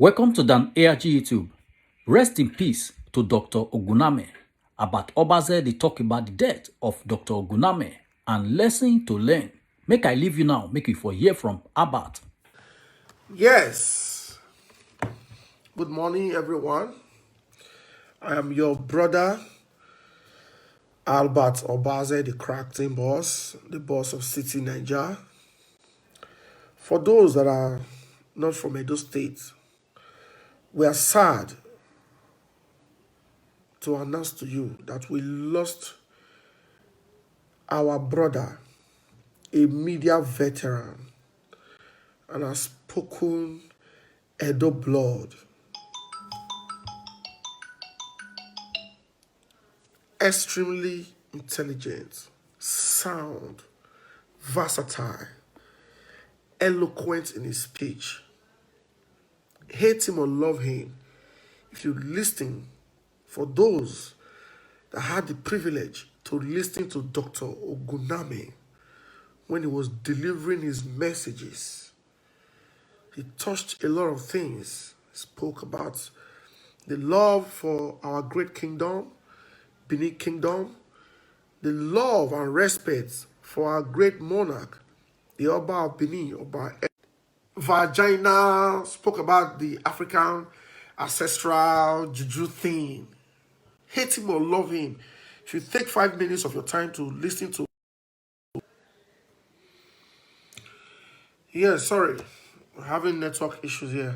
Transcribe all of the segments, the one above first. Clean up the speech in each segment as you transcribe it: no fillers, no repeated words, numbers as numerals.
Welcome to Dan ARG YouTube. Rest in peace to Dr. Ogunami. About Obaze, they talk about the death of Dr. Ogunami and lesson to learn. Make I leave you now, make you for hear from Abat. Yes. Good morning, everyone. I am your brother, Albert Obaze, the crack team boss, the boss of City Niger. For those that are not from Edo State, we are sad to announce to you that we lost our brother, a media veteran, and a spoken Edo blood. Extremely intelligent, sound, versatile, eloquent in his speech. Hate him or love him, if you listen, for those that had the privilege to listen to Dr. Ogunami when he was delivering his messages, he touched a lot of things. He spoke about the love for our great kingdom, Benin Kingdom, the love and respect for our great monarch, the Oba of Benin, Oba Vagina, spoke about the African ancestral juju thing. Hate him or love him. If you take 5 minutes of your time to listen to... Yes, sorry. We're having network issues here.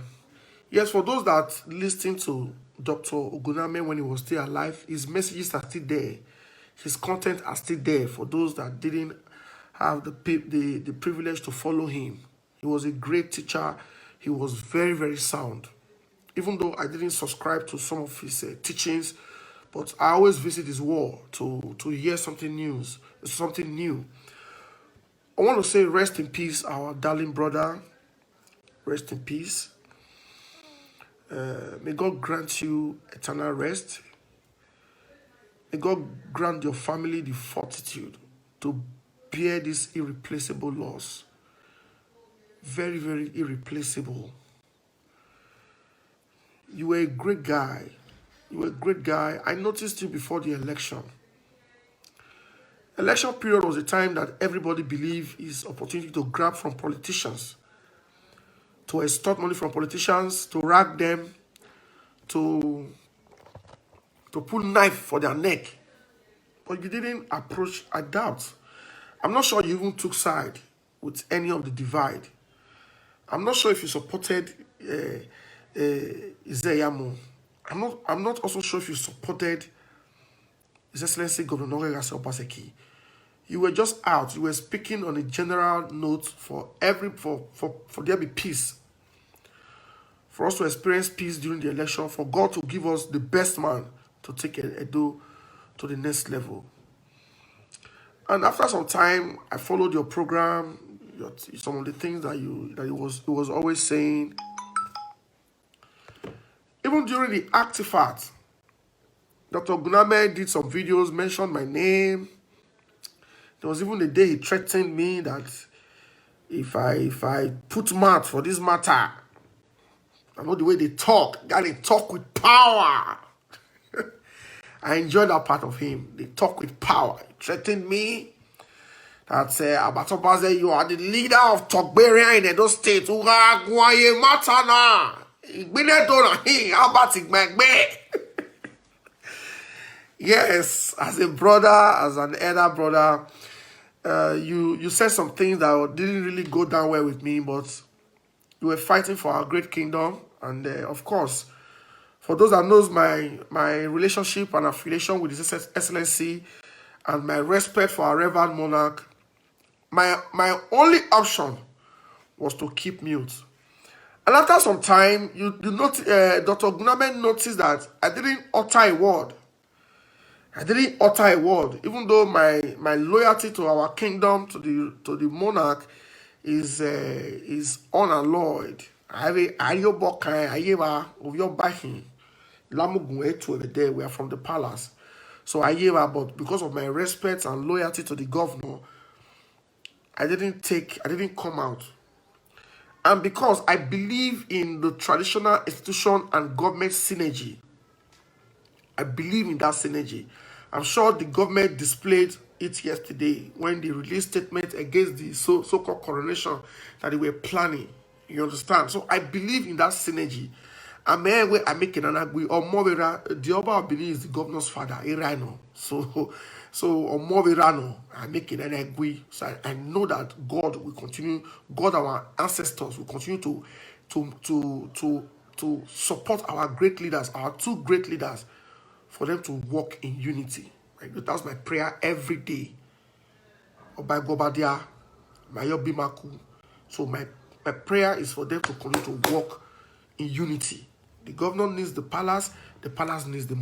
Yes, for those that listened to Dr. Oguname when he was still alive, his messages are still there. His content are still there for those that didn't have the privilege to follow him. He was a great teacher. He was very, very sound. Even though I didn't subscribe to some of his teachings, but I always visit his wall to hear something new. I want to say rest in peace, our darling brother. Rest in peace. May God grant you eternal rest. May God grant your family the fortitude to bear this irreplaceable loss. Very, very irreplaceable. You were a great guy. You were a great guy. I noticed you before the election. Election period was a time that everybody believed is opportunity to grab from politicians, to extort money from politicians, to rag them, to pull knife for their neck. But you didn't approach, I doubt. I'm not sure you even took side with any of the divide. I'm not sure if you supported Izeyamo. I'm not also sure if you supported His Excellency Governor Nogegase Obaseki. You were just out. You were speaking on a general note for there be peace. For us to experience peace during the election, for God to give us the best man to take Edo to the next level. And after some time, I followed your program, some of the things that he was always saying. Even during the Actifat, Dr. Ogunamen did some videos, mentioned my name. There was even a day he threatened me that if I put mouth for this matter, I know the way they talk, gotta talk with power. I enjoyed that part of him. They talk with power. He threatened me that Abatobaze, you are the leader of Togberia in Edo State. Yes, as a brother, as an elder brother, you said some things that didn't really go down well with me, but you were fighting for our great kingdom. And of course, for those that knows my relationship and affiliation with His Excellency and my respect for our reverend monarch, my only option was to keep mute. And after some time, Dr. Ogunamen noticed that I didn't utter a word. Even though my loyalty to our kingdom, to the monarch, is unalloyed. I have a ayobokai ayeva of your backing. Lamugun to over there. We are from the palace, so ayeva. But because of my respect and loyalty to the governor, I didn't come out. And because I believe in the traditional institution and government synergy, I believe in that synergy. I'm sure the government displayed it yesterday when they released statement against the so-called coronation that they were planning. You understand? So I believe in that synergy. I make an agree or more the Oba of Benin is the governor's father, Irano. So or more I make an agree. So I know that God will continue, God, our ancestors will continue to support our great leaders, our two great leaders, for them to walk in unity. Right? That's my prayer every day. Oba Gobadia, Mayo Bimaku. So my prayer is for them to continue to walk in unity. The governor needs the palace needs the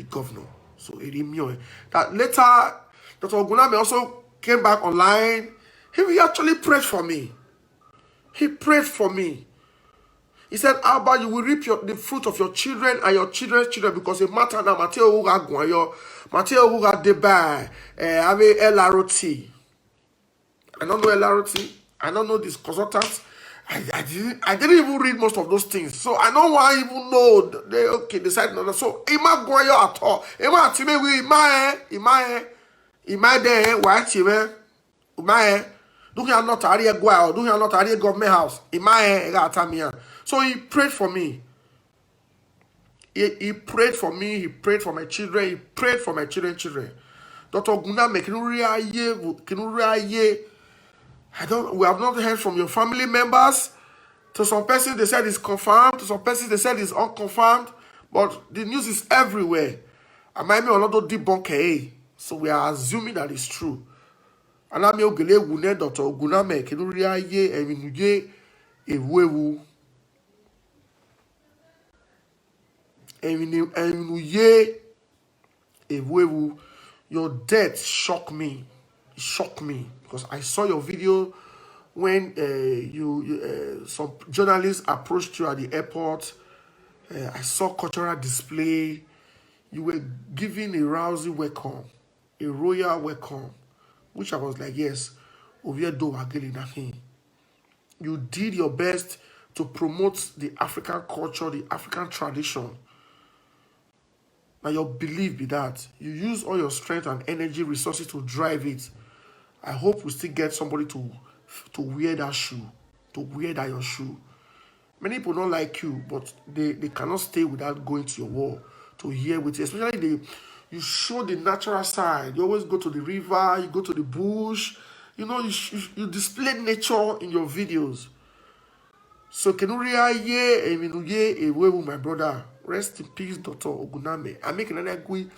governor. So that later, Dr. Ogunami also came back online. He actually prayed for me. He prayed for me. He said, Abba, you will reap the fruit of your children and your children's children, because it matter now. Mateo Uga Gwayo, Mateo Uga Deba, Ave LROT. I don't know LROT. I don't know these consultants. I didn't even read most of those things. So I don't want to even know. They decide not. So Ima Gwayo at all. Ima Time we Ima there, why Time? Ima do you not area Gwa or do you not area government house? Ima So he prayed for me. He prayed for me. He prayed for my children. He prayed for my children. Dr. Ogunami, we have not heard from your family members. To some persons, they said it's confirmed. To some persons, they said it's unconfirmed. But the news is everywhere. I might be another debunk. So we are assuming that it's true. And I'm Dr. Ogunami, your death shocked me. It shocked me because I saw your video when some journalists approached you at the airport. I saw cultural display. You were given a rousing welcome, a royal welcome, which I was like, yes, you did your best to promote the African culture, the African tradition. Now your belief be that you use all your strength and energy, resources to drive it. I hope we still get somebody to wear that shoe, to wear that your shoe. Many people don't like you, but they cannot stay without going to your wall to hear with you. Especially you show the natural side. You always go to the river, you go to the bush. You know, you display nature in your videos. So my brother. Rest in peace, Dr. Ogunami. I make an agree.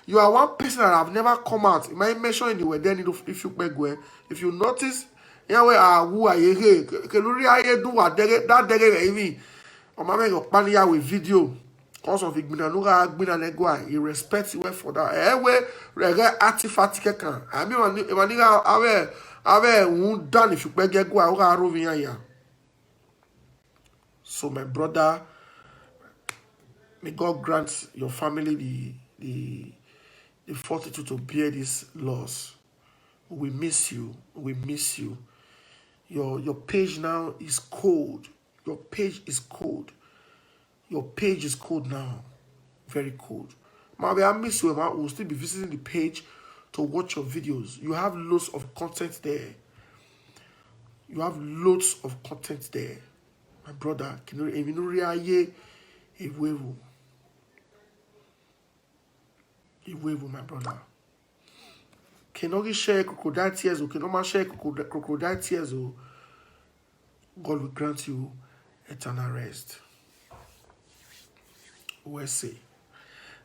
You are one person that I've never come out. You might mention anywhere then if you notice, who are you here? Do what that or my man pania with video. Cause of Igbinanuga he respects you for that. Artifact can. I mean who done if you go. So my brother, may God grant your family the fortitude to bear this loss. We miss you. We miss you. Your page now is cold. Your page is cold. Your page is cold now. Very cold. Maybe I miss you. I will still be visiting the page to watch your videos. You have loads of content there. You have loads of content there. My brother, my brother. Cannot share crocodile tears or cannot share crocodile tears or God will grant you eternal rest. We'll see.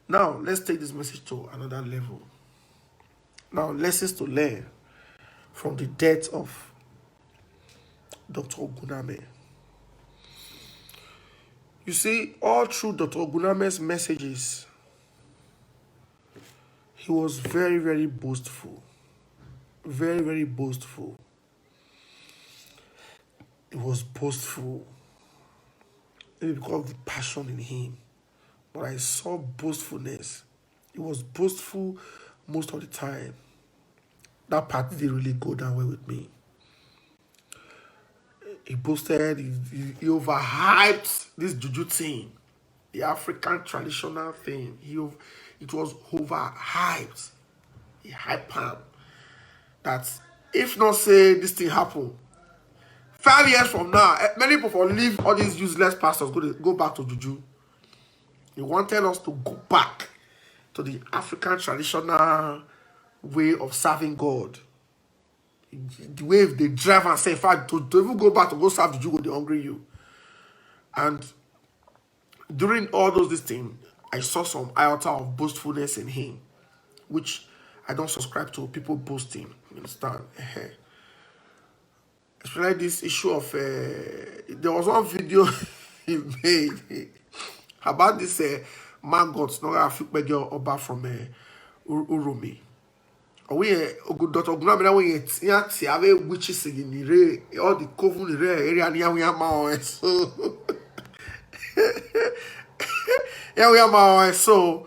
Now let's take this message to another level. Now lessons to learn from the death of Dr. Ogunami. You see, all through Dr. Ogunami's messages, he was very, very boastful. Very, very boastful. He was boastful. Maybe because of the passion in him. But I saw boastfulness. He was boastful most of the time. That part didn't really go down well with me. He boasted, he overhyped this juju thing, the African traditional thing. It was overhyped. He hyped him that if not say this thing happen, 5 years from now, many people will leave all these useless pastors, go back to juju. He wanted us to go back to the African traditional way of serving God. The way they drive and say, in fact, to even go back to go serve juju, they hungry you. And during all these things, I saw some iota of boastfulness in him, which I don't subscribe to people boasting. You understand? Especially this issue of there was one video he made about this maggots, no girl Oba from Urumi. We Dr. Ogunami na we ti have witches in the all the coven in the area near we am so yeah we am so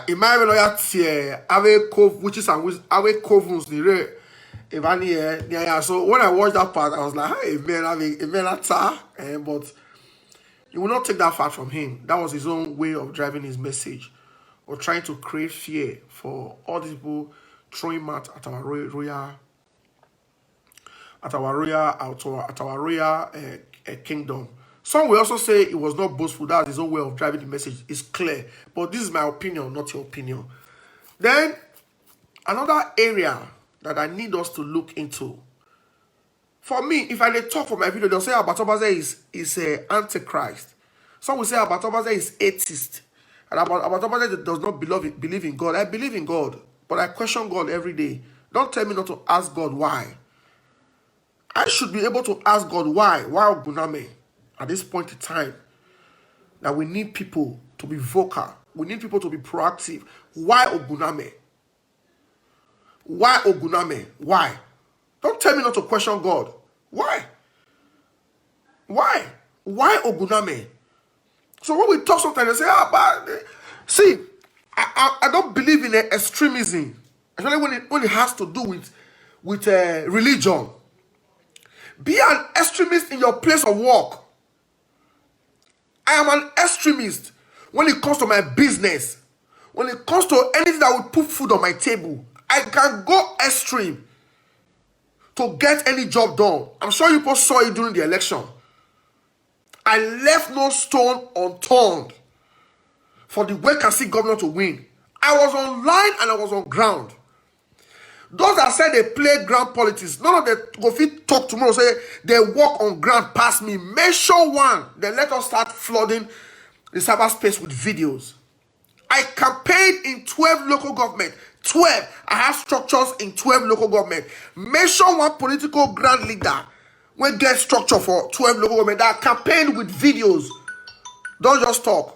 in my lawyer have cove witches and have covens in the yeah. So when I watched that part, I was like, hey, man, but you will not take that far from him. That was his own way of driving his message, or trying to create fear for all these people throwing mat at our royal kingdom. Some will also say it was not boastful. That's his own way of driving the message. It's clear, but this is my opinion, not your opinion. Then another area that I need us to look into. For me, if I talk for my video, they'll say Abatobaze is antichrist. Some will say Abatobaze is atheist. And Abatobaze does not believe in God. I believe in God, but I question God every day. Don't tell me not to ask God why. I should be able to ask God why. Why Oguname? At this point in time, that we need people to be vocal. We need people to be proactive. Why Oguname? Why Oguname? Why? Don't tell me not to question God. Why? Why? Why Oguname? So when we talk sometimes, they say, see, I don't believe in extremism, especially when it has to do with religion. Be an extremist in your place of work. I am an extremist when it comes to my business. When it comes to anything that will put food on my table, I can go extreme to get any job done. I'm sure you people saw it during the election. I left no stone unturned for the vacancy governor to win. I was online and I was on ground. Those that said they play ground politics, none of them go fit talk tomorrow, say they walk on ground past me. Make sure one, then let us start flooding the cyberspace with videos. I campaigned in 12 local government. 12. I have structures in 12 local government. Make sure one political grand leader will get structure for 12 local government that campaign with videos. Don't just talk.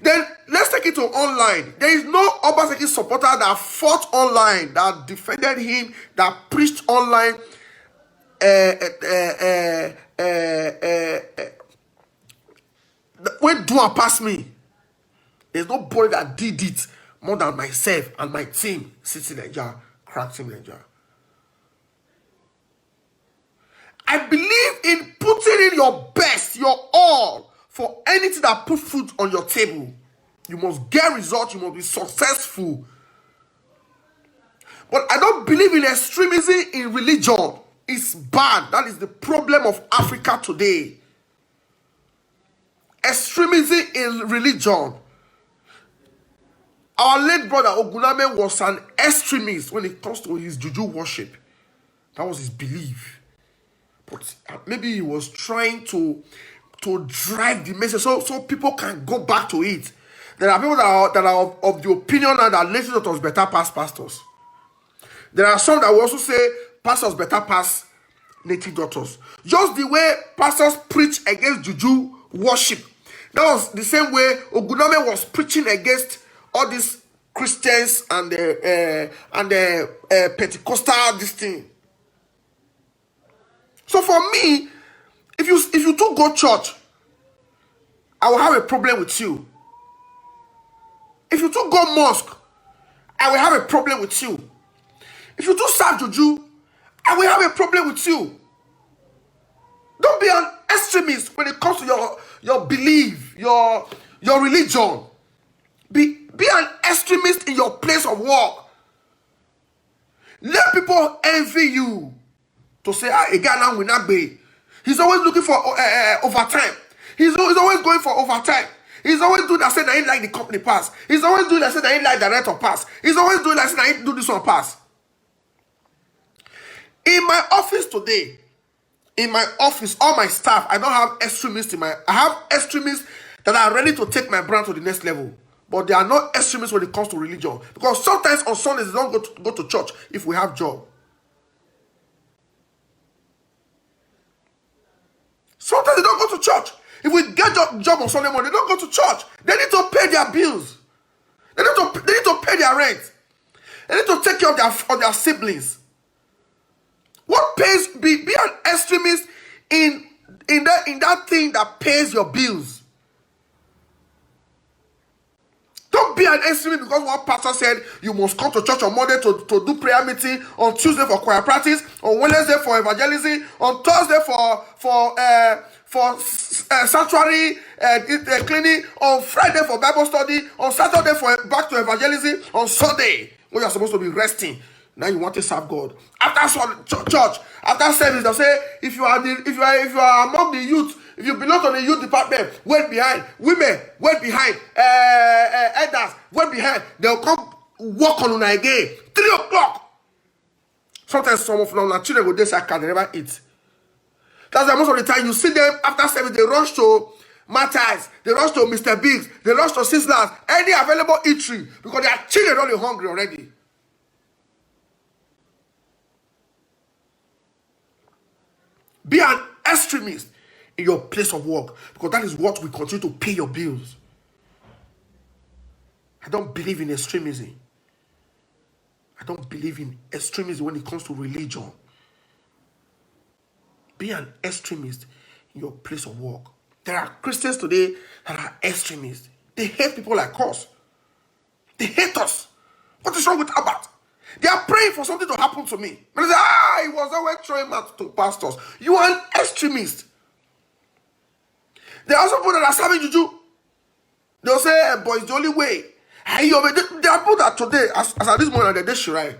Then let's take it to online. There is no Obaseki supporter that fought online, that defended him, that preached online. When Dua passed me, there's nobody that did it more than myself and my team sitting in Nigeria, crack team Nigeria. I believe in putting in your best, your all, for anything that put food on your table. You must get results, you must be successful. But I don't believe in extremism in religion. It's bad. That is the problem of Africa today. Extremism in religion. Our late brother Ogunamen was an extremist when it comes to his juju worship. That was his belief. But maybe he was trying to drive the message so people can go back to it. There are people that are of the opinion that lazy daughters better pass pastors. There are some that will also say pastors better pass native daughters. Just the way pastors preach against juju worship. That was the same way Ogunami was preaching against all these Christians and the Pentecostal this thing. So for me, if you two go church, I will have a problem with you. If you two go mosque, I will have a problem with you. If you do serve juju, I will have a problem with you. Don't be an extremist when it comes to your belief, your religion. Be an extremist in your place of work. Let people envy you to say, a guy now will not be. He's always looking for overtime. He's always going for overtime. He's always doing that, saying that he like the company pass. He's always doing that, saying that he like the director pass. He's always doing that, saying that he do this one pass. In my office today, all my staff, I don't have extremists I have extremists that are ready to take my brand to the next level. But they are not extremists when it comes to religion. Because sometimes on Sundays, they don't go to church if we have job. Sometimes they don't go to church. If we get job on Sunday morning, they don't go to church. They need to pay their bills. They need to pay their rent. They need to take care of their siblings. What pays? Be an extremist in that thing that pays your bills. Don't be an extremist because one pastor said you must come to church on Monday to do prayer meeting, on Tuesday for choir practice, on Wednesday for evangelism, on Thursday for sanctuary cleaning, on Friday for Bible study, on Saturday for back to evangelism, on Sunday when you're supposed to be resting. Now you want to serve God. After church, after service, they'll say if you are among the youth, if you belong to the youth department, wait behind. Women, wait behind. Elders, wait behind. They'll come walk on again. 3 o'clock. Sometimes some of them children go this they never eat. That's why most of the time you see them after service, they rush to Matthias, they rush to Mr. Biggs, they rush to Sizzlers, any available eatery because their children are only hungry already. Be an extremist in your place of work because that is what will continue to pay your bills. I don't believe in extremism. I don't believe in extremism when it comes to religion. Be an extremist in your place of work. There are Christians today that are extremists. They hate people like us. They hate us. What is wrong with Albert? They are praying for something to happen to me. But they say, he was always throwing out to pastors. You are an extremist. There are also people that are serving juju. They'll say, boy, it's the only way. There are people that today, as at this morning, they did shrine.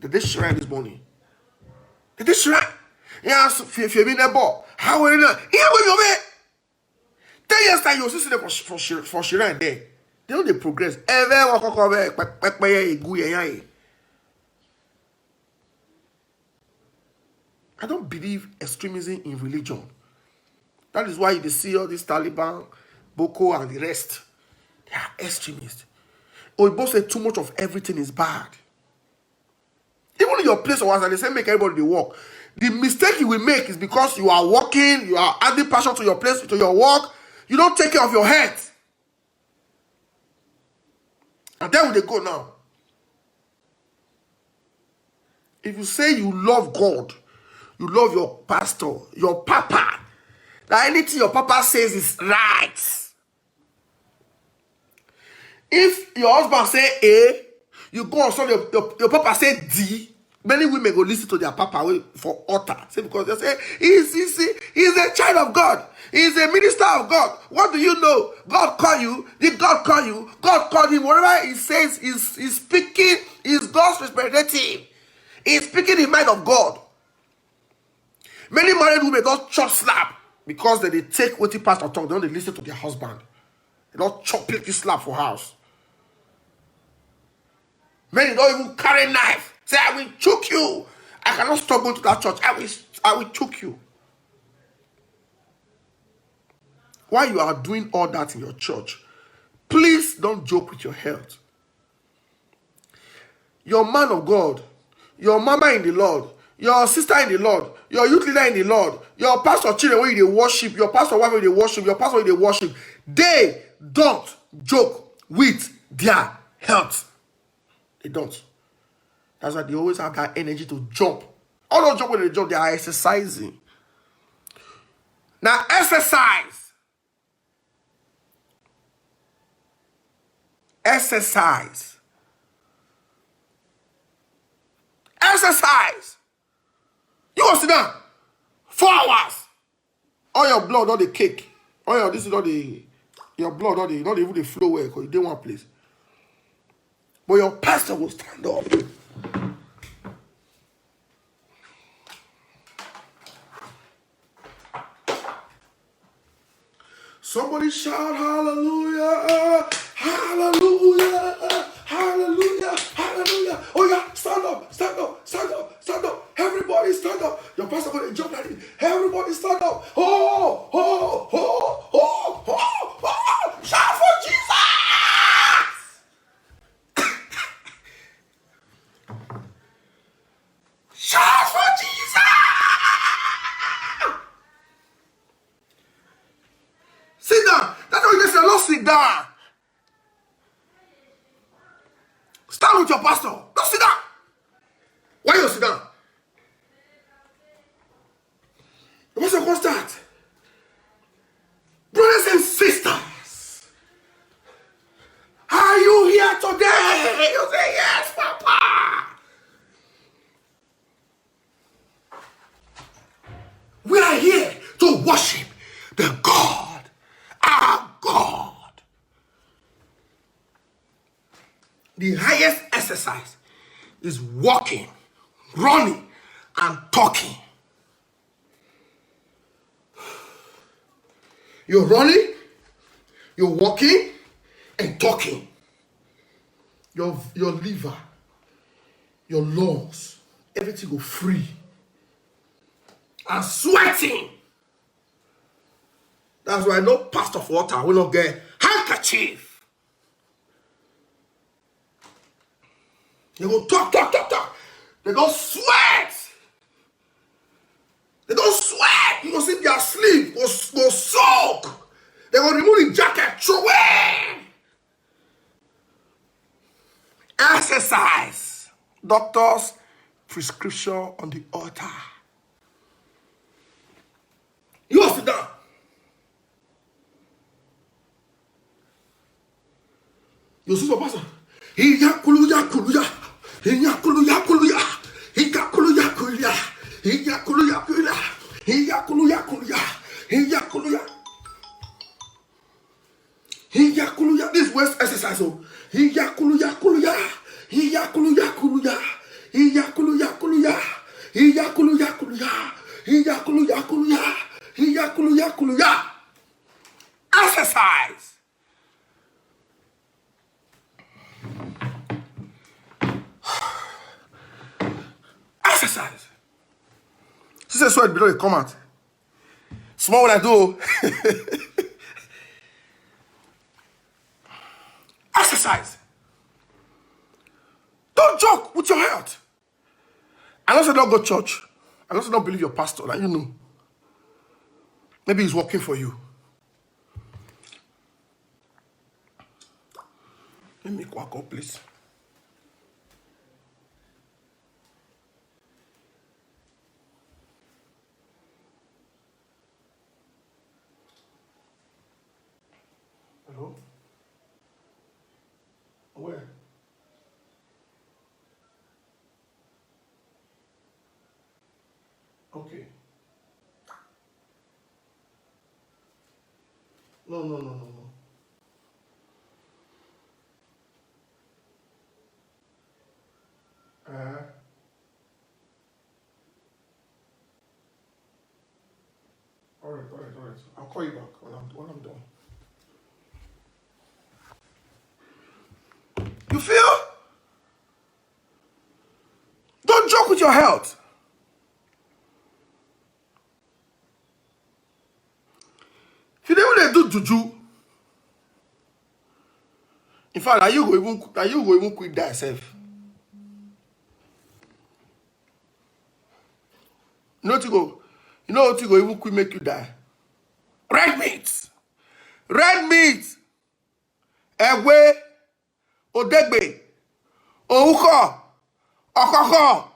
They did shrine this morning. They did shrine. Yes, if you've been there, how will you know? Here will you be? 10 years time, you'll see them for shrine there. They don't progress. I don't believe extremism in religion. That is why you see all these Taliban, Boko, and the rest. They are extremists. Or you both say too much of everything is bad. Even in your place of work, they say make everybody work. The mistake you will make is because you are working, you are adding passion to your place, to your work. You don't take care of your health. And then will they go now? If you say you love God, you love your pastor, your papa, that anything your papa says is right. If your husband say A, you go on Sunday, your papa say D, many women go listen to their papa for utter. Say because they say he's a child of God. He's a minister of God. What do you know? God call you. Did God call you? God called him. Whatever he says is speaking is God's representative. He's speaking the mind of God. Many married women don't chop slap because they take what the pastor talk. They don't listen to their husband. They don't chop little slap for house. Many don't even carry knife. Say, I will choke you. I cannot stop going to that church. I will choke you. While you are doing all that in your church, please don't joke with your health. Your man of God, your mama in the Lord, your sister in the Lord, your youth leader in the Lord, your pastor children when they worship, your pastor wife when they worship, your pastor when they worship, they don't joke with their health. They don't. That's why they always have that energy to jump. All those jump when they jump, they are exercising. Now exercise. Exercise. Exercise. You go sit down. 4 hours. All your blood, all the cake. All your this is all the your blood, all the not even the flow where because you didn't want place. But your pastor will stand up. Somebody shout hallelujah, hallelujah, hallelujah, hallelujah. Oh yeah, stand up, stand up, stand up, stand up. Everybody stand up. Your pastor going to jump at it. Everybody stand up. Oh, oh, oh, oh, oh, oh. Shout for Jesus. Shout for Jesus. Sit down. That's what you say. Don't sit down. Stand with your pastor. Don't sit down. Why you sit down? The pastor can start. Brothers and sisters, are you here today? You say yes, Papa. We are here to worship the God, our God. The highest exercise is walking, running, and talking. You're running, you're walking, and talking. Your liver, your lungs, everything go free. And sweating. That's why no pastor of water will not get handkerchief. They go talk. They don't sweat. They don't sweat. You go see their sleep, go soak. They go remove the jacket, throw away. Exercise. Doctor's prescription on the altar. You sit down. You see your pastor. This West exercise. Exercise. Exercise. Sister sweat below the comment. Small when I do. Exercise. Don't joke with your health. I also don't go to church. I also don't believe your pastor. Like, you know. Maybe he's working for you. Let me walk up, please. Hello? Where? Okay. No. All right. I'll call you back when I'm done. You feel? Don't joke with your health. If you don't do juju, in fact, are you going even quit thyself? You know what you go even quit make you die? Red meat. Ewe, odegbe, ouko, okoko.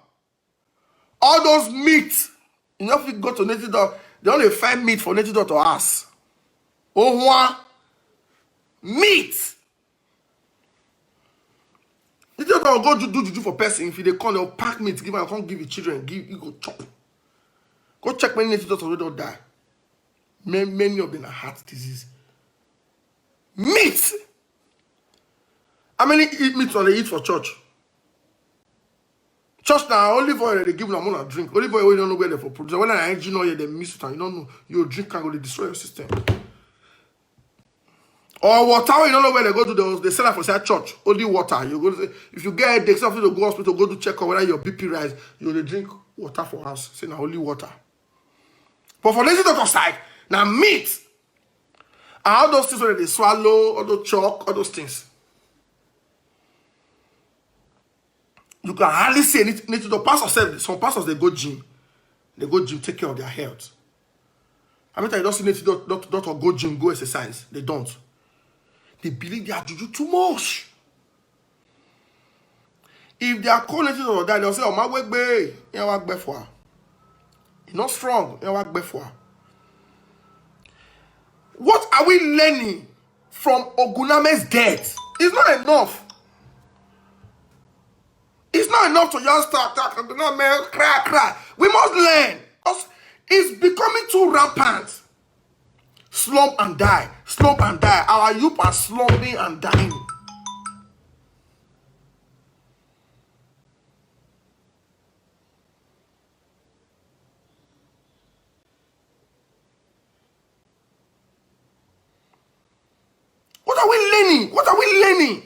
All those meat. You know if you go to native doctor, they only find meat for native doctor ass. Ohwa. Meat. Native doctor go do juju for person. If they call, they'll pack meat, give and can't give you children, you go chop. Go check many native doctors who don't die. Many of them are heart disease. Meat. How many eat meat or they eat for church? Church now, olive oil they give them a drink. Olive oil you don't know where they for produce. When I engine oil they mix it and you don't know you drink can go to destroy your system. Or water, you don't know where they go to they sell it for say church. Only water. You go to, if you get headache, something to go hospital, go to check on whether your BP rise, you will drink water for us. Say now only water. But for lazy doctor side, now meat. And all those things where they swallow, all those chalk, all those things. You can hardly say need to the pastor. Some pastors they go gym. They go gym, take care of their health. I mean, you don't see native doctor go gym, go exercise. They don't. They believe they are juju too much. If they are called native or die, they'll say, "Oh my work be, you work before. You're not strong, you work before." What are we learning from Ogunamen's death? It's not enough. It's not enough to just talk, cry. We must learn. It's becoming too rampant. Slump and die. Slump and die. Our youth are slumping and dying. What are we learning? What are we learning?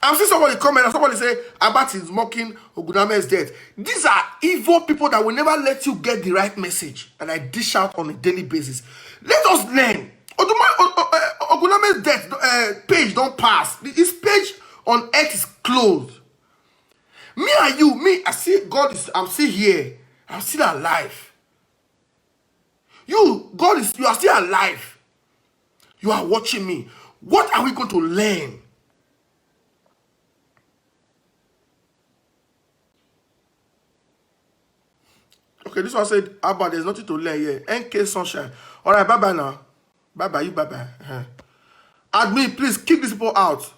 I've seen somebody comment and somebody say, Abat is mocking Ogunamen's death. These are evil people that will never let you get the right message. And I dish out on a daily basis. Let us learn. Ogunamen's death page don't pass. His page on X is closed. Me and you, I see God is, I'm still here. I'm still alive. You are still alive. You are watching me. What are we going to learn? Okay, this one said, Abba, there's nothing to learn here. NK Sunshine. All right, bye-bye now. Bye-bye, you bye-bye. Admin, please kick these people out.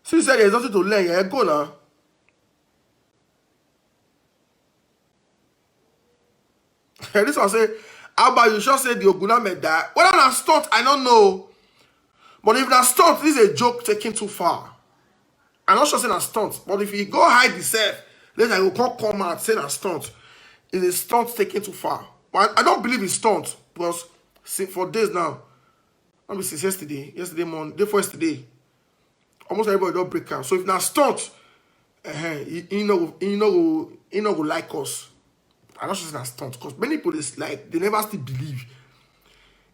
So you said there's nothing to learn here. Go now. This one said, Abba, you sure said the Ogunamen died. Whether that's stunt, I don't know. But if that's stunt, this is a joke taken too far. I'm not sure saying that's stunt. But if you go hide yourself, later you will come out saying that's stunt. It's a stunt taken too far. But I don't believe it's stunt. Because for days now, let me see, yesterday morning, day before yesterday, almost everybody don't break out. So if that's stunt, you know go like us. I'm not sure saying that's stunt. Because many people is like, they never still believe.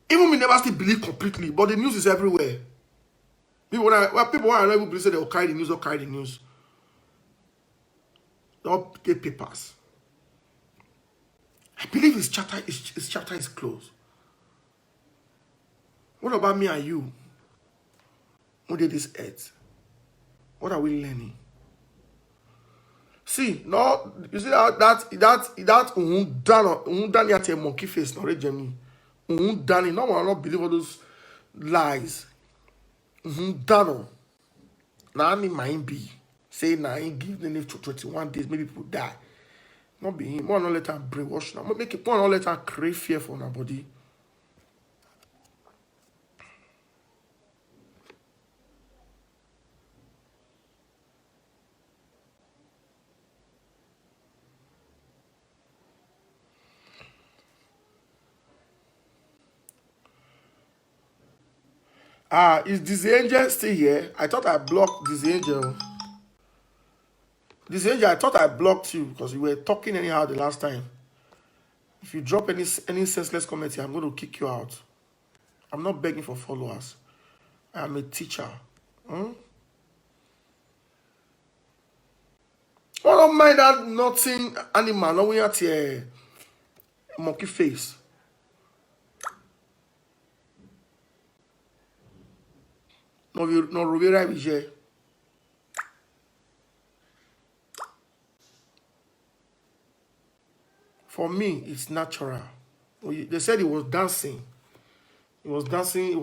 Even me never still believe completely. But the news is everywhere. People when I know people say they'll carry the news, they'll carry the news. They'll get papers. I believe his chapter is closed. What about me and you? Who did this earth? What are we learning? See, no, you see that Daniel at a monkey face, not Jamie. Danny, no one will not believe all those lies. Dano. Now I mean mine be. Say now he give the name to 21 days, maybe people die. Not be him. More not let her brainwash now. Make it more not let her create fear for her body. Is Dizzy Angel still here? I thought I blocked Dizzy Angel. Dizzy Angel, I thought I blocked you because you were talking anyhow the last time. If you drop any senseless comment here, I'm going to kick you out. I'm not begging for followers. I am a teacher. I don't mind that nothing animal. No, we at a monkey face. No, Rivera is here. For me, it's natural. They said he was dancing. He was dancing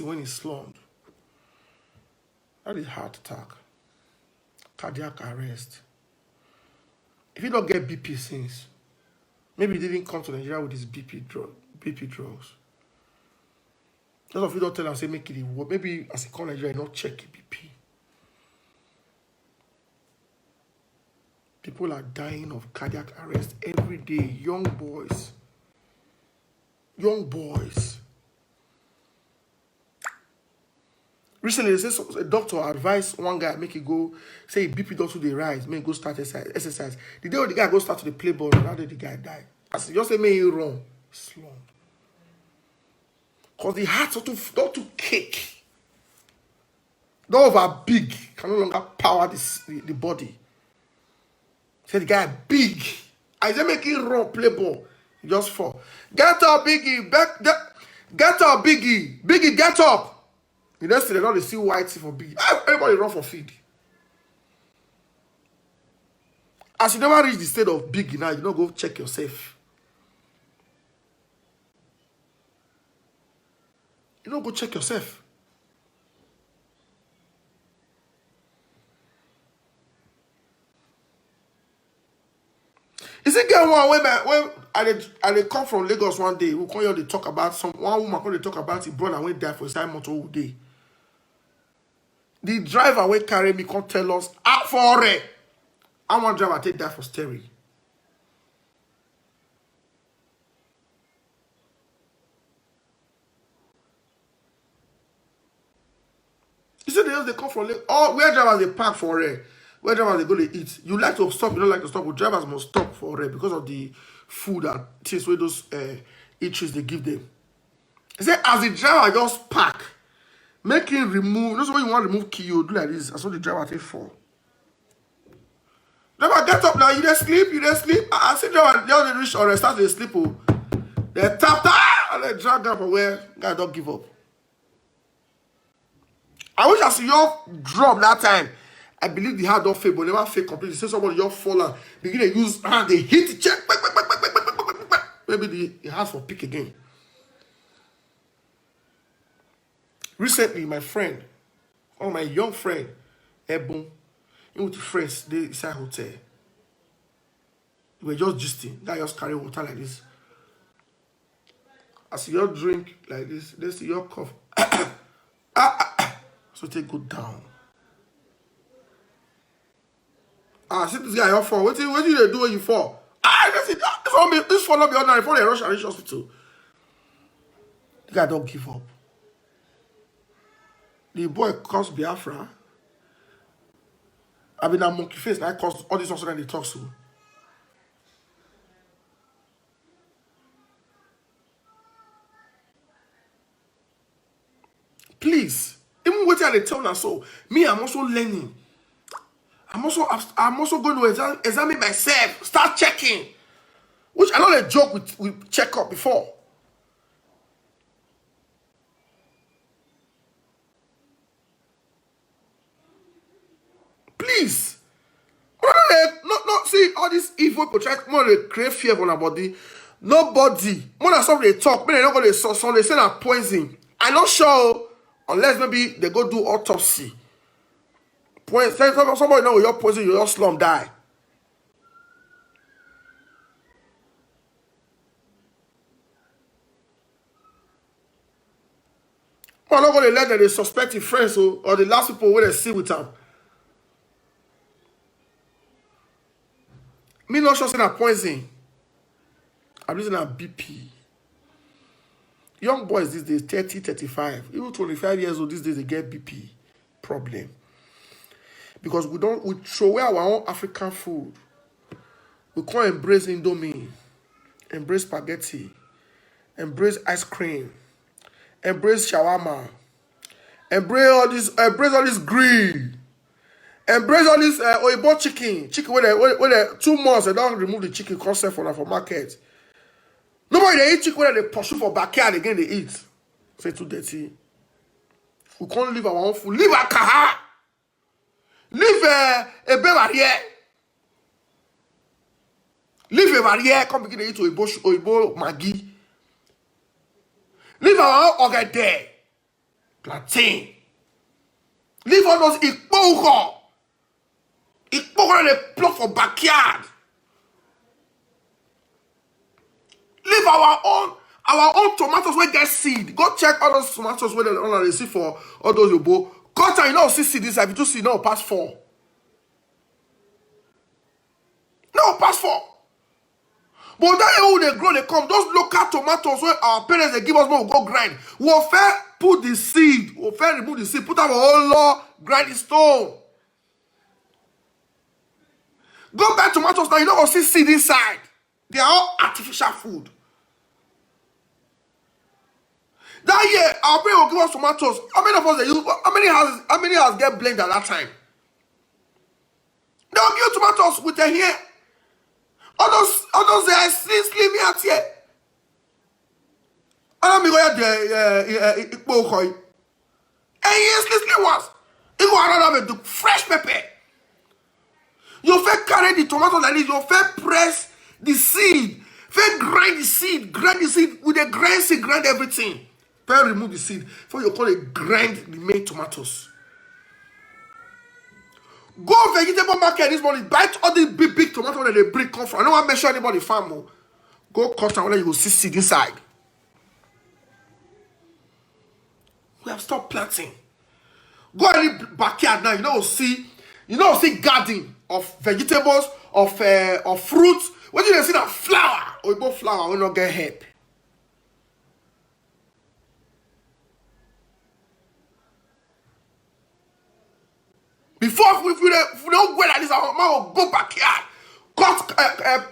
when he slumped. That is heart attack. Cardiac arrest. If you don't get BP since, Maybe he didn't come to Nigeria with his BP drugs. A lot of you don't tell him, say, make it work. Maybe as he come to Nigeria, not check BP. People are dying of cardiac arrest every day. Young boys. Young boys. Recently, they say a doctor advised one guy, make it go, say BP don't do the rise, make go start exercise. The day when the guy go start to the play ball, and how did the guy die? As he just say, make it wrong. Slump. Because the heart not to kick. Not over big, can no longer power the body. Say the guy big. I say make it wrong, play ball. He just fall. Get up, Biggie. Get up, Biggie. Biggie, get up. The next thing, they see white for Biggie. Everybody run for feed. As you never reach the state of Biggie now, you don't go check yourself. You don't go check yourself. You see, get one when I come from Lagos one day, we come here, they talk about one woman come they talk about his brother when he died for his time motor all day. The driver will carry me come tell us for it. I want driver take that for steering. You see, they come from Lagos. Oh, where drivers they park for it. Where drivers they go to eat. You like to stop, you don't like to stop, but drivers must stop for it because of the food and things where those eateries they give them. He said, as the driver just park, make him remove. That's why you want to remove key, you do like this. That's what the driver take for. Driver, get up now. You there sleep? You there sleep? I see driver, they reach or they start to sleep. Oh. They tap, and they drag down from where guy don't give up. I wish I see your drop that time. I believe the heart don't fail, but never fail completely. Say somebody just fall and begin to use hand, they hit the check. Maybe the heart for pick again. Recently, my friend, one of my young friend, Ebon, he went to friends, they inside hotel. We were just gisting. Guy just carry water like this. As you drink like this, they see your cough. So take good down. See this guy, you're fall. What do you do when you fall? This fall not be ordinary. Before they rush and reach hospital. The guy don't give up. The boy comes Biafra. I mean, that monkey face, that caused all this also that they talk to. Please, even what they tell us so, me, I'm also learning. I'm also going to examine myself, start checking. Which I know a joke with check up before. Please. Not see all this evil portray more they create fear on our body. Nobody. More than something they talk, maybe they don't go to so they say that poison. I'm not sure unless maybe they go do autopsy. Somebody know your poison, you just slum die. I'm not going to let them they suspect your friends or the last people where they see with them. Me not sure saying that poison. I'm using a BP. Young boys these days, 30, 35, even 25 years old these days, they get BP problem. Because we throw away our own African food. We can't embrace Indomie, embrace spaghetti, embrace ice cream, embrace shawarma, embrace all this grill, embrace all this oibo chicken where they 2 months they don't remove the chicken concept for market. Nobody they eat chicken where they pursue for backyard again they eat. Say too dirty. We can't leave our own food. Leave our kaha. Leave a barrier. Leave a barrier. Come begin to eat oibo maggi. Leave our own ogede. Plantain. Leave all those ikpoko. Ikpoko they pluck for backyard. leave our own tomatoes wey get seed. Go check all those tomatoes wey they see for all those yobo. Cut am, you know see seed inside. If you see, no pass 4. No pass 4. But that year when they grow, they come. Those local tomatoes where our parents they give us, we go grind. We'll fair put the seed. We'll fair remove the seed. Put our whole law, grind the stone. Go buy tomatoes now. You don't see seed inside. They are all artificial food. That year, our parents will give us tomatoes. How many of us they use? How many houses get blamed at that time? They will give tomatoes with their hair. All those they slim out here. I don't go the ikpokoi. And yes, slim ones. You go around with fresh pepper. You first carry the tomatoes like this. You first press the seed. First grind the seed with the grind seed, grind everything. First remove the seed. Before you call it grind the main tomatoes. Go vegetable market this morning. Buy all the big tomatoes that they bring come from. I don't want to measure anybody farm. Go cut and you will see seed inside. We have stopped planting. Go any backyard now. You know see garden of vegetables, of fruits. When you see that flower, or you flower will not get help. Before if we don't go like this, our mom will go backyard, cut,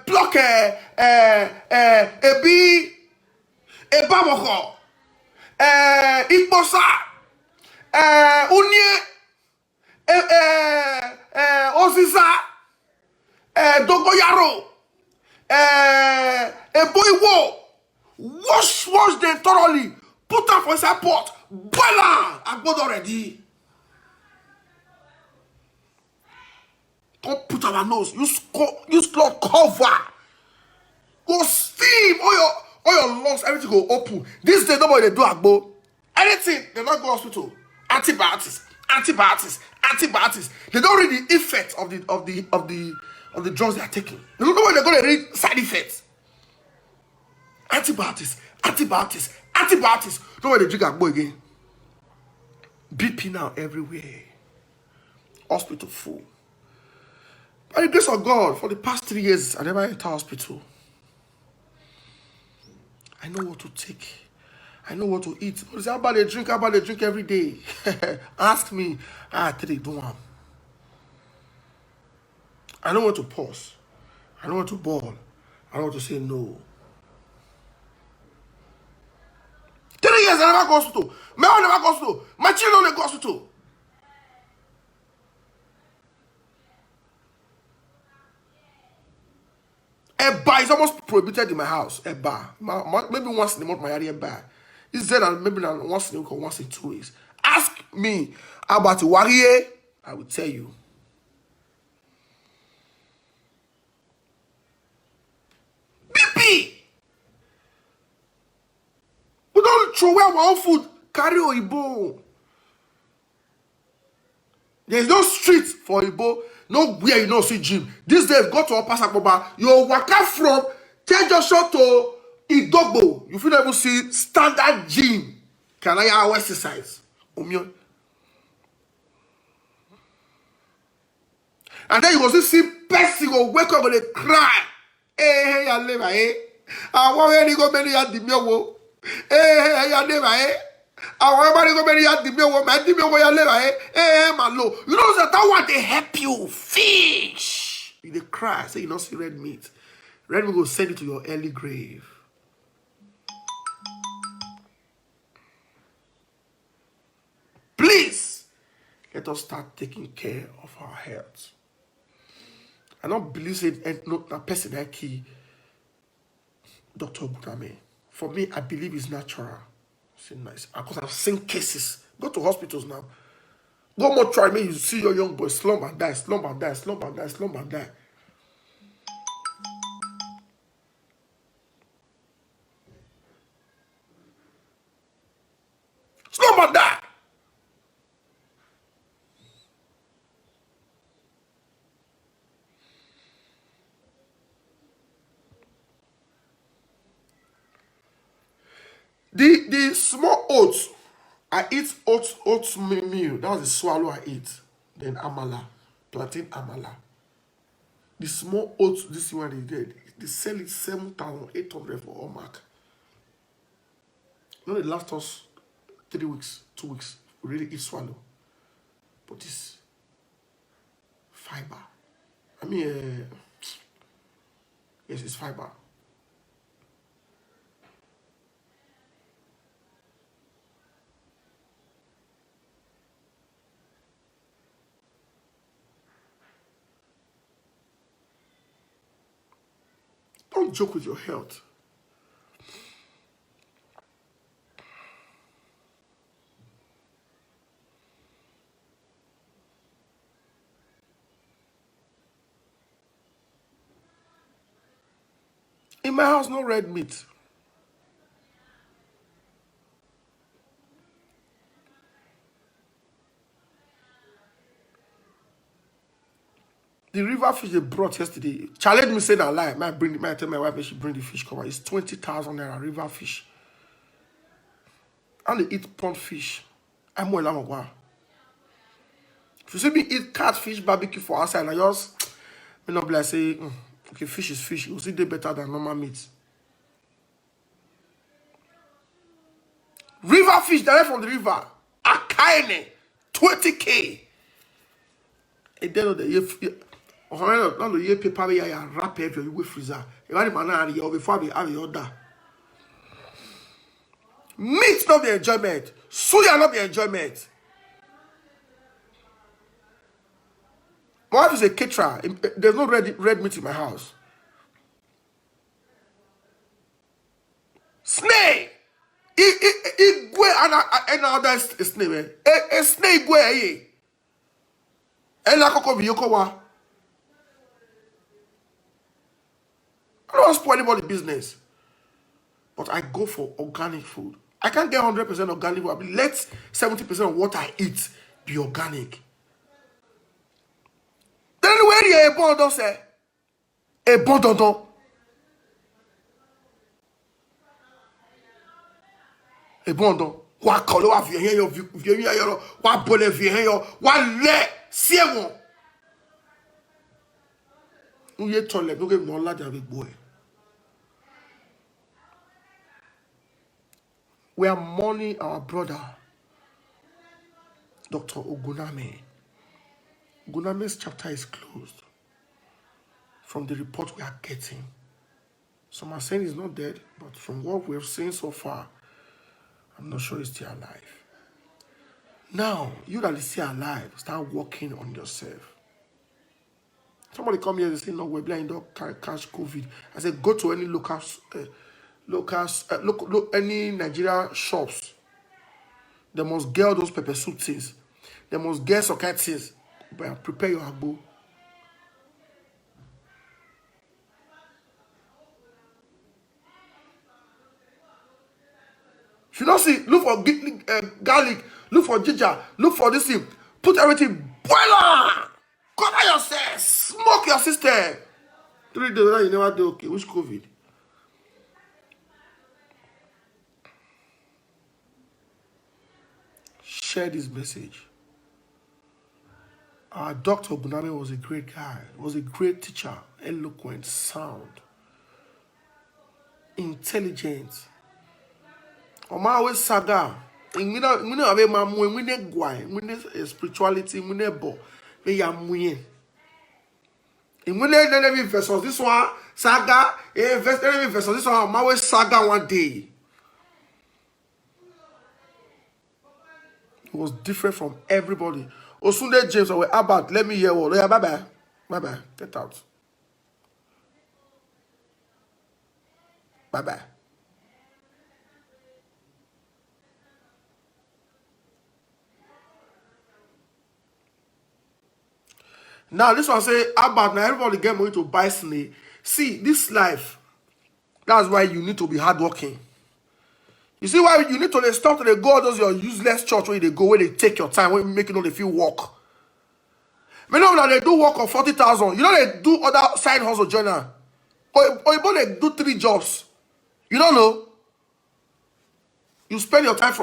pluck a bee, a baboko, ikbosa, unye, osisa, dogoyaro, a boiwo. Wash them thoroughly. Put them for inside pot. Boil them. I got already. Come put our nose. Use cloth cover. Go steam. All your lungs, everything go open. This day nobody they do agbo. Anything they not go hospital. Antibiotics. They don't read the effects of the drugs they are taking. They don't know when they're going to read side effects. Antibiotics. Don't they drink agbo again. BP now everywhere. Hospital full. By the grace of God, for the past 3 years, I never entered hospital. I know what to take. I know what to eat. How about they drink every day? Ask me. I take do one. I know what to pause. I know what to ball. I know what to say no. 3 years I never go to hospital. My never go to hospital. My children never go to hospital. A bar is almost prohibited in my house. A bar. Maybe once in a month, my area bar. It's said that maybe once in a week or once in 2 weeks. Ask me about the warrior. I will tell you. BP. We don't throw away our own food. Carry Oibo. There's no street for Oibo. Nowhere you know see gym. These days, go to Upper Sakoba. You walk out from Tejoso to Idogbo. You feel able to see standard gym. Can I have exercise? And then you go see person go wake up and they cry. Hey, I live I want to go many at the meal. Hey, I live I want to go many at the meal. My the meal where I live. Hey, my low. You know that one they help you fish. You they cry. Say you don't see red meat. Red meat will send you to your early grave. Please, let us start taking care of our health. I don't believe it. No, that person that key, Dr. Ogunamen. For me, I believe it's natural. It's nice because I've seen cases. Go to hospitals now. Go more try me. You see your young boy slump and die, slump and die, slump and die, slump and die. Slump and die. The small oats, I eat oats meal. That's the swallow I eat. Then amala, plantain amala. The small oats, this one they did. They sell it 7,800 for all mark. You know, it lasts us 3 weeks, 2 weeks. We really eat swallow. But this fiber. I mean, yes, it's fiber. Don't joke with your health. In my house, no red meat. The river fish they brought yesterday, challenge me saying I lie. Might tell my wife that she bring the fish cover. It's 20,000 naira river fish. And they eat pond fish. I'm more than one. If you see me eat catfish barbecue for outside, I just me not be like say, okay, fish is fish. You see they better than normal meat. River fish direct from the river. Akaine, 20K. And then not the year paper we are wrap it with freezer. You want man before we have the order. Meat not the enjoyment. Suya not the enjoyment. My wife is a caterer. There's no red meat in my house. Snake. Another snake. A snake go aye. Ela koko biyoko wa. I don't want to spoil anybody's business. But I go for organic food. I can't get 100% organic food. Let 70% of what I eat be organic. Then where you a bon don say? A bon don. A bon don. Wa kolo wa vie yo wa bole vie yo wa le siewon. Uye tole no ge no la de avec boy. We are mourning our brother, Dr. Ogunami. Ogunami's chapter is closed. From the report we are getting, some are saying he's not dead, but from what we've seen so far, I'm not sure he's still alive. Now, you that is still alive, start working on yourself. Somebody come here and say, no, we're blind, don't catch COVID. I said, go to any any Nigeria shops. They must get all those pepper soup things. They must get socket things. But prepare your agbo. If you don't see, look for garlic, look for ginger, look for this thing. Put everything, boil on. Cover yourself, smoke your system. 3 days later, you never do okay. Which COVID? Share this message. Our Dr. Ogunami was a great guy, was a great teacher, eloquent, sound, intelligent. Oma always saga. We have spirituality, we bo. We are muye. In when vessels, this one saga, vessels, this one always saga one day. It was different from everybody. Osunde James, I will about. Let me hear what. Yeah, bye bye. Bye bye. Get out. Bye bye. Now, this one say, about now everybody get money to buy snake. See, this life, that's why you need to be hardworking. You see why you need to stop to go those your useless church where they go, where they take your time, where you make it know they feel work. Many of them they do work of 40,000. You know they do other side hustle journal. Or they do 3 jobs. You don't know. You spend your time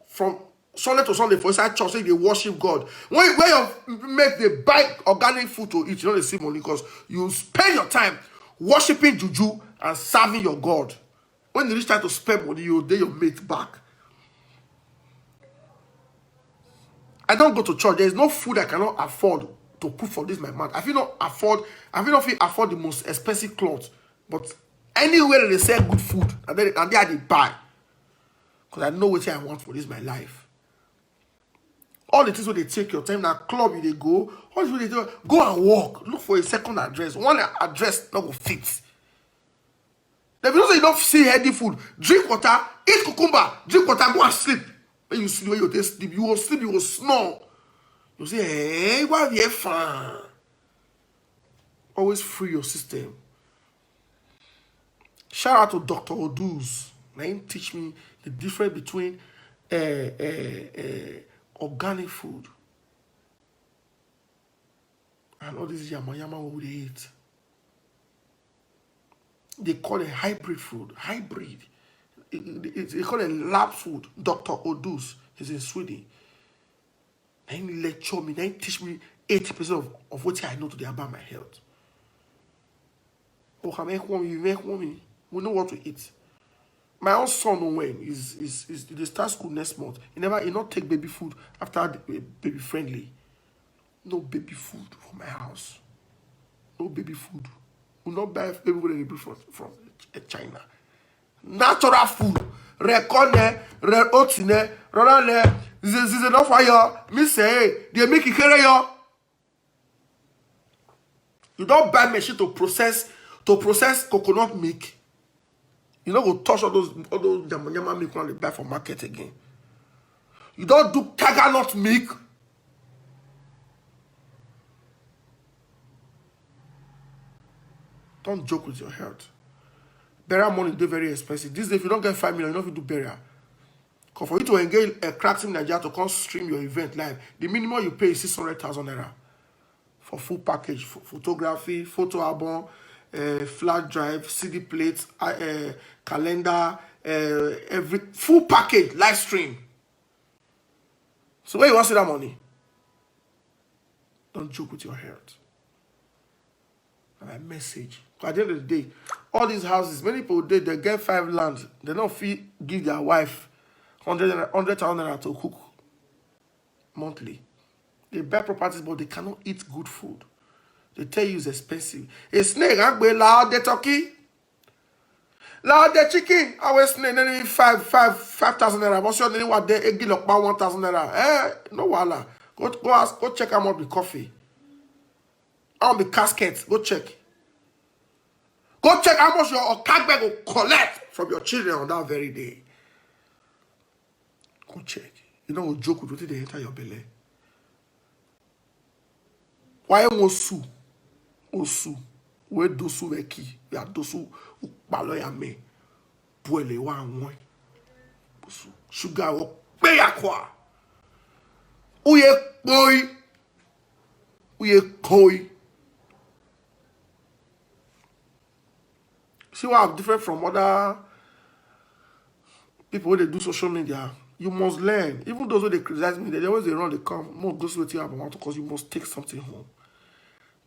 from Sunday to Sunday for inside church, say they worship God. When you make the buy organic food to eat, you don't receive money because you spend your time worshiping juju and serving your God. When you reach time to spend money, you day your mate back. I don't go to church. There is no food I cannot afford to put for this my mouth. I feel not afford the most expensive clothes, but anywhere they sell good food, and there they buy. Because I know what I want for this my life. All the things where they take your time, now club you they go, all the things they do, go and walk. Look for a second address. One address not go fit. If you don't say you don't see healthy food, drink water, eat cucumber, drink water, go and sleep. When you sleep, when you sleep, you will snore. You say, hey, why are you fun? Always free your system. Shout out to Dr. Oduz. Now he teach me the difference between organic food and all this yama we eat. They call it hybrid food. Hybrid. They call it lab food. Dr. Oduz is in Sweden. And he lecture me. Then he teach me 80% of what I know today about my health. Oh, we know what to eat. My own son, when they start school next month, he not take baby food after baby friendly. No baby food for my house. No baby food. We not buy baby food from China. Natural food. Rekone, re-otine, rorane, zize no fire. Me say, they make it carry yo. You don't buy machine to process coconut milk. You don't go touch all those yama milk when they buy for market again. You don't do coconut milk. Don't joke with your health. Burial money is very expensive. This day, if you don't get 5 million, you don't do burial. Because for you to engage a crack in Nigeria to come stream your event live, the minimum you pay is 600,000 naira for full package, for photography, photo album, flash drive, CD plates, calendar, every full package, live stream. So where you want to see that money? Don't joke with your health. My message. At the end of the day, all these houses, many people they get 5 lands. They don't give their wife 100,000 naira to cook monthly. They buy properties, but they cannot eat good food. They tell you it's expensive. A snake, loud the turkey, loud the chicken. I was snake, then 5,000 naira. What's your name? What they egg lock 1,000 naira? No wala. Go check out the coffee. On the casket, go check. Go check how much your Okagbe will collect from your children on that very day. Go check. You don't joke with what they enter your belly. Why Osu? Osu. Where dosu weki? We are dosu ukbalo ya me. Puele wa nwe. Sugar wo pe yakwa. Uye koi. Uye koi. See what I'm different from other people when they do social media. You must learn. Even those who they criticize me, they always run, they come. More those who you have about because you must take something home.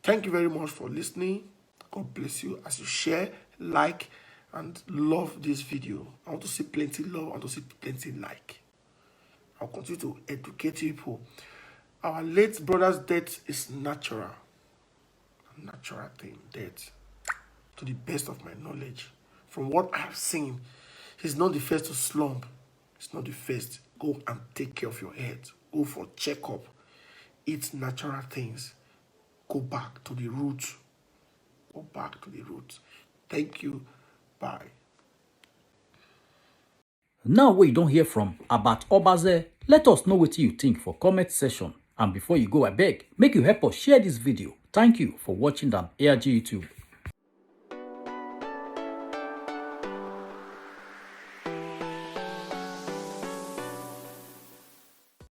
Thank you very much for listening. God bless you as you share, like, and love this video. I want to see plenty love. I want to see plenty like. I'll continue to educate people. Our late brother's death is natural. A natural thing, death. To the best of my knowledge. From what I have seen, he's not the first to slump. He's not the first. Go and take care of your head. Go for checkup. Eat natural things. Go back to the root. Go back to the root. Thank you. Bye. Now we don't hear from about Obaze, let us know what you think for comment section. And before you go, I beg, make you help us share this video. Thank you for watching the ARG YouTube.